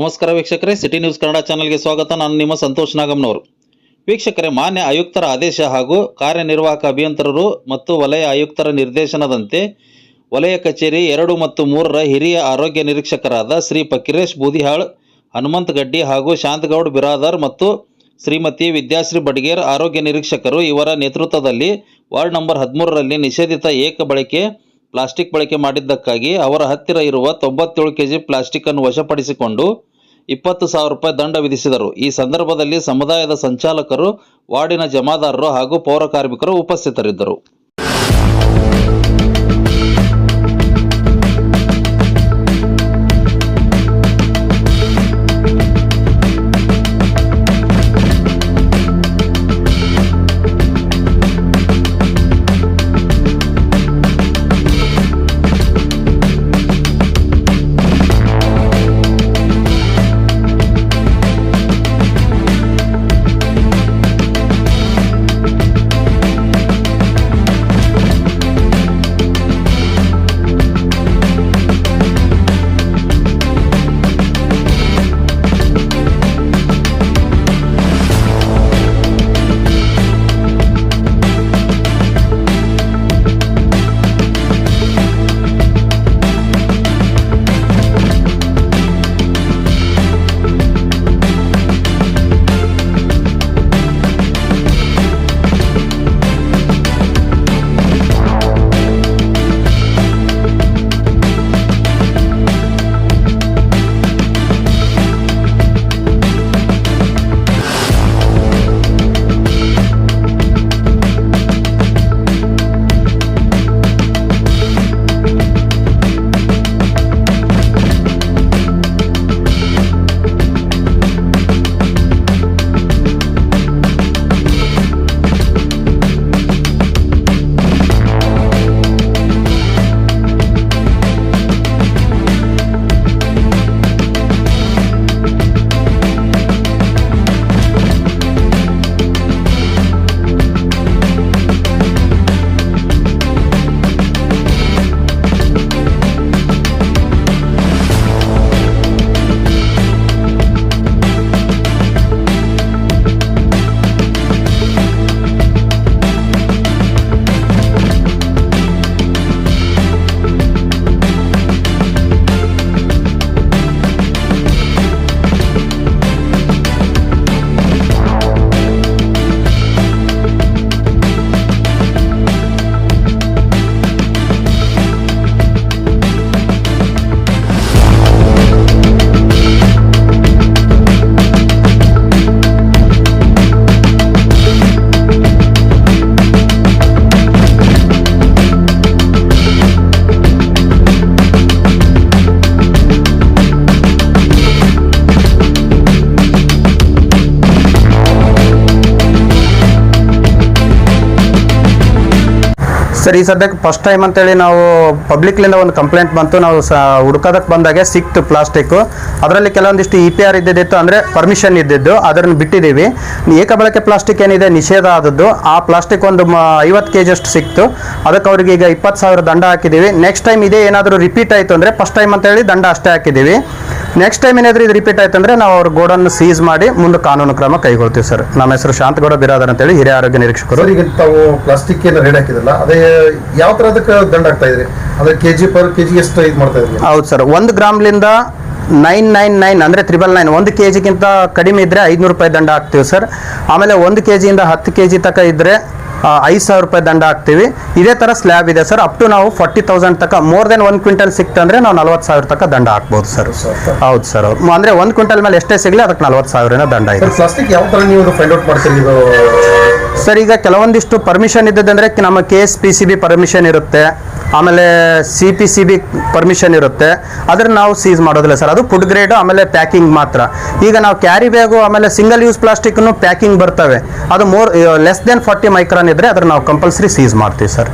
ನಮಸ್ಕಾರ ವೀಕ್ಷಕರೇ, city news Kannada ಚಾನೆಲ್ಗೆ ಸ್ವಾಗತ. ನಾನು ನಿಮ್ಮ ಸಂತೋಷ್ ನಾಗಮ್ನವರು. ವೀಕ್ಷಕರೇ, ಮಾನ್ಯ ಆಯುಕ್ತರ ಆದೇಶ ಹಾಗೂ ಕಾರ್ಯನಿರ್ವಾಹಕ ಅಭಿಯಂತರರು ಮತ್ತು ವಲಯ ಆಯುಕ್ತರ ನಿರ್ದೇಶನದಂತೆ ವಲಯ ಕಚೇರಿ 2 ಮತ್ತು 3ರ ಹಿರಿಯ ಆರೋಗ್ಯ ನಿರೀಕ್ಷಕರಾದ ಶ್ರೀ ಫಕೀರೇಶ್ ಬೂದಿಹಾಳ್, ಹನುಮಂತ್ ಗಡ್ಡಿ ಹಾಗೂ ಶಾಂತಗೌಡ್ ಬಿರಾದರ್ ಮತ್ತು ಶ್ರೀಮತಿ ವಿದ್ಯಾಶ್ರೀ ಬಡ್ಗೇರ್ ಆರೋಗ್ಯ ನಿರೀಕ್ಷಕರು ಇವರ ನೇತೃತ್ವದಲ್ಲಿ ವಾರ್ಡ್ ನಂಬರ್ 13ರಲ್ಲಿ ನಿಷೇಧಿತ ಏಕ ಬಳಕೆ ಪ್ಲಾಸ್ಟಿಕ್ ಬಳಕೆ ಮಾಡಿದ್ದಕ್ಕಾಗಿ ಅವರ ಹತ್ತಿರ ಇರುವ 97 ಕೆಜಿ ಪ್ಲಾಸ್ಟಿಕ್ ಅನ್ನು ವಶಪಡಿಸಿಕೊಂಡು 20,000 ರೂಪಾಯಿ ದಂಡ ವಿಧಿಸಿದರು. ಈ ಸಂದರ್ಭದಲ್ಲಿ ಸಮುದಾಯದ ಸಂಚಾಲಕರು, ವಾರ್ಡಿನ ಜಮಾದಾರರು ಹಾಗೂ ಪೌರ ಕಾರ್ಮಿಕರು ಉಪಸ್ಥಿತರಿದ್ದರು. ಸರ್, ಈ ಸದ್ಯಕ್ಕೆ ಫಸ್ಟ್ ಟೈಮ್ ಅಂತೇಳಿ ನಾವು ಪಬ್ಲಿಕ್ಲಿಂದ ಒಂದು ಕಂಪ್ಲೇಂಟ್ ಬಂತು. ನಾವು ಹುಡುಕೋದಕ್ಕೆ ಬಂದಾಗೆ ಸಿಕ್ತು ಪ್ಲಾಸ್ಟಿಕ್ಕು. ಅದರಲ್ಲಿ ಕೆಲವೊಂದಿಷ್ಟು EPR ಇದ್ದಿದ್ದು, ಅಂದರೆ ಪರ್ಮಿಷನ್ ಇದ್ದಿದ್ದು, ಅದನ್ನು ಬಿಟ್ಟಿದ್ದೀವಿ. ಏಕಬಳಕೆ ಪ್ಲಾಸ್ಟಿಕ್ ಏನಿದೆ ನಿಷೇಧ ಆದದ್ದು, ಆ ಪ್ಲಾಸ್ಟಿಕ್ ಒಂದು 50 kg ಅಷ್ಟು ಸಿಕ್ತು. ಅದಕ್ಕೆ ಅವ್ರಿಗೆ ಈಗ 20,000 ದಂಡ ಹಾಕಿದ್ದೀವಿ. ನೆಕ್ಸ್ಟ್ ಟೈಮ್ ಇದೇ ಏನಾದರೂ ರಿಪೀಟ್ ಆಯಿತು ಅಂದರೆ, ಫಸ್ಟ್ ಟೈಮ್ ಅಂತೇಳಿ ದಂಡ ಅಷ್ಟೇ ಹಾಕಿದ್ದೀವಿ. ನೆಕ್ಸ್ಟ್ ಟೈಮ್ ಏನಾದರೂ ಇದು ರಿಪೀಟ್ ಆಯ್ತು ಅಂದರೆ ನಾವು ಅವ್ರ ಗೋಡನ್ನು ಸೀಸ್ ಮಾಡಿ ಮುಂದೆ ಕಾನೂನು ಕ್ರಮ ಕೈಗೊಳ್ತೀವಿ ಸರ್. ನಮ್ಮ ಹೆಸರು ಶಾಂತಗೌಡ ಬಿರಾದರ್ ಅಂತೇಳಿ, ಹಿರಿಯ ಆರೋಗ್ಯ ನಿರೀಕ್ಷಕರು. ಈಗ ತಾವು ಪ್ಲಾಸ್ಟಿಕ್ ಏನು ರೇಟ್ ಹಾಕಿದಲ್ಲ, ಅದೇ ಯಾವ ತರ ಅದಕ್ಕೆ ದಂಡ ಹಾಕ್ತಾ ಇದ್ರಿ? ಅದೇ ಕೆಜಿ ಎಷ್ಟು ಇದು ಮಾಡ್ತಾ ಇದ್ರಿ? ಹೌದು ಸರ್, 1 ಗ್ರಾಮ್ಲಿಂದ 999 ಅಂದರೆ 999 1 kgಗಿಂತ ಕಡಿಮೆ ಇದ್ದರೆ 500 ರೂಪಾಯಿ ದಂಡ ಹಾಕ್ತೀವಿ ಸರ್. ಆಮೇಲೆ 1 kgಯಿಂದ 10 kg ತನಕ ಇದ್ದರೆ 5,000 ರೂಪಾಯಿ ದಂಡ ಹಾಕ್ತೀವಿ. ಇದೇ ಥರ ಸ್ಲ್ಯಾಬ್ ಇದೆ ಸರ್. ಅಪ್ ಟು ನಾವು 40,000 ತನಕ, ಮೋರ್ ದೆನ್ 1 ಕ್ವಿಂಟಲ್ ಸಿಕ್ತಂದ್ರೆ ನಾವು 40,000 ತನಕ ದಂಡ ಹಾಕ್ಬೋದು ಸರ್. ಹೌದು ಸರ್, ಅಂದರೆ 1 ಕ್ವಿಂಟಲ್ ಮೇಲೆ ಎಷ್ಟೇ ಸಿಗಲಿ ಅದಕ್ಕೆ 40,000 ದಂಡ ಇದೆ. ಪ್ಲಾಸ್ಟಿಕ್ ಯಾವ ಥರ ನೀವು ಫೈಂಡ್ ಔಟ್ ಮಾಡ್ತೀರಿ ಇದು? ಸರ್, ಈಗ ಕೆಲವೊಂದಿಷ್ಟು ಪರ್ಮಿಷನ್ ಇದ್ದದಂದರೆ ನಮ್ಮ KSPCB ಪರ್ಮಿಷನ್ ಇರುತ್ತೆ, ಆಮೇಲೆ CPCB ಪರ್ಮಿಷನ್ ಇರುತ್ತೆ. ಅದನ್ನು ನಾವು ಸೀಸ್ ಮಾಡೋದಿಲ್ಲ ಸರ್. ಅದು ಫುಡ್ ಗ್ರೇಡು, ಆಮೇಲೆ ಪ್ಯಾಕಿಂಗ್ ಮಾತ್ರ. ಈಗ ನಾವು ಕ್ಯಾರಿ ಬ್ಯಾಗು ಆಮೇಲೆ ಸಿಂಗಲ್ ಯೂಸ್ ಪ್ಲಾಸ್ಟಿಕ್ನು ಪ್ಯಾಕಿಂಗ್ ಬರ್ತವೆ. ಅದು ಲೆಸ್ ದೆನ್ 40 ಮೈಕ್ರಾನ್ ಇದ್ದರೆ ಅದನ್ನು ನಾವು ಕಂಪಲ್ಸರಿ ಸೀಸ್ ಮಾಡ್ತೀವಿ ಸರ್.